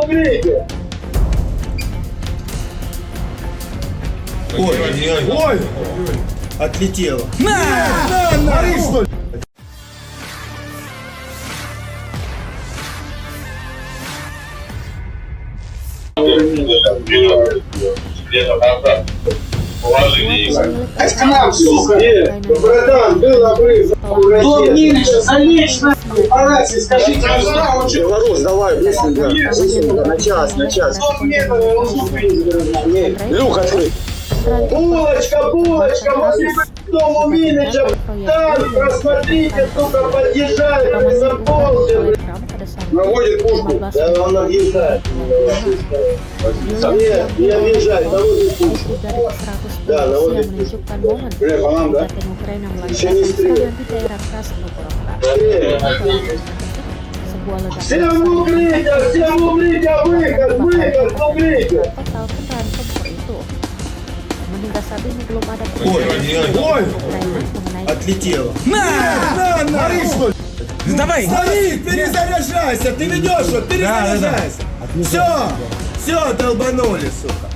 смотрите. Ой, отлетело. Смотри, что ли? Это нам, сука! Братан, был обрыв. Главнейшее, залично! Операции, скажите, Белорус, давай, быстренько, на час. Люк открыть. Булочка, возле дома Минича, танк, просмотрите, сука, подъезжает, заполнен. Наводит пушку. Да, он въезжает. Нет, не въезжает, наводит пушку. Да, наводит пушку. Бля, по нам, да? Еще не стреляет. Всем в укрытие, выход, в укрытие. Ой, отлетело. Смотри, что ли? Давай. Стоит, перезаряжайся, ты ведешь, вот, перезаряжайся. Все, долбанули, сука.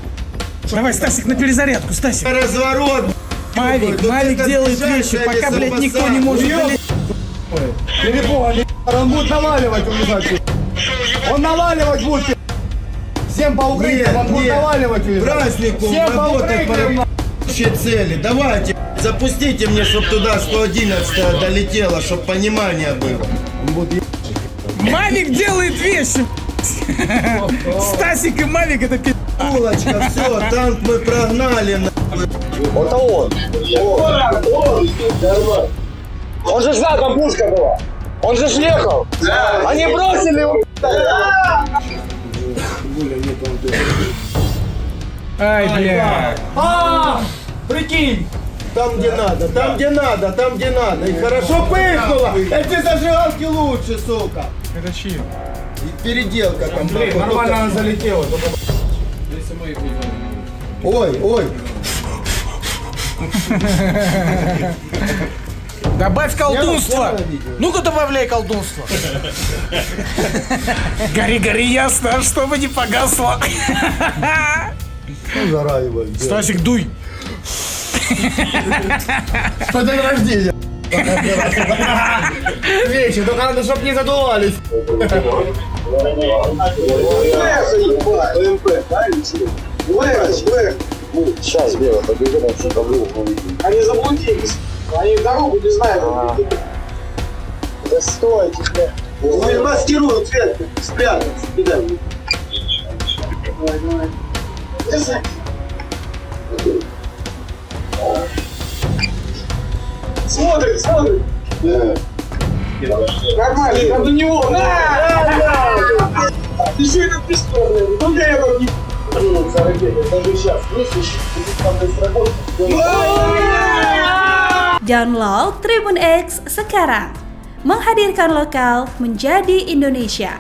Давай, Стасик, на перезарядку, Стасик. Разворот. Мавик делает вещи, пока, блядь, никто не может, блядь. Он будет наваливать, уезжать. Он наваливать будет. Всем по укрытиям, он будет наваливать, уезжать. Празднику Всем по работать по укрытиям. рабочей цели. Давайте, запустите мне, чтоб туда 111 долетело, чтоб понимание было. Мавик делает вещи. Стасик и Мавик это пи***. Булочка, все, танк мы прогнали. Это он. Он же знал, там пушка была. Он же ехал. Они бросили его. Ай, бля. Прикинь. Там, где надо. И хорошо пыхнуло. Эти зажигалки лучше, сука. Это чьи? И переделка там. Нормально она залетела. Ой. Добавь колдунство. Ну-ка добавляй колдунство. Гори, ясно, чтобы не погасло. Стасик, дуй. Что день рождения. Свечи, только надо, чтоб не задувались. Сейчас, Белый, побежим, он что-то увидим. Они заблудились. Они дорогу не знают. Да стойте, бля. Ну, маскируют цвет, спрятаться, кидай. Давай. Смотрит. Нормально, там до него. Ты что это пистолет? Ну я его не... Даже сейчас, слышишь, там сработает. Download Tribun X sekarang, menghadirkan lokal menjadi Indonesia.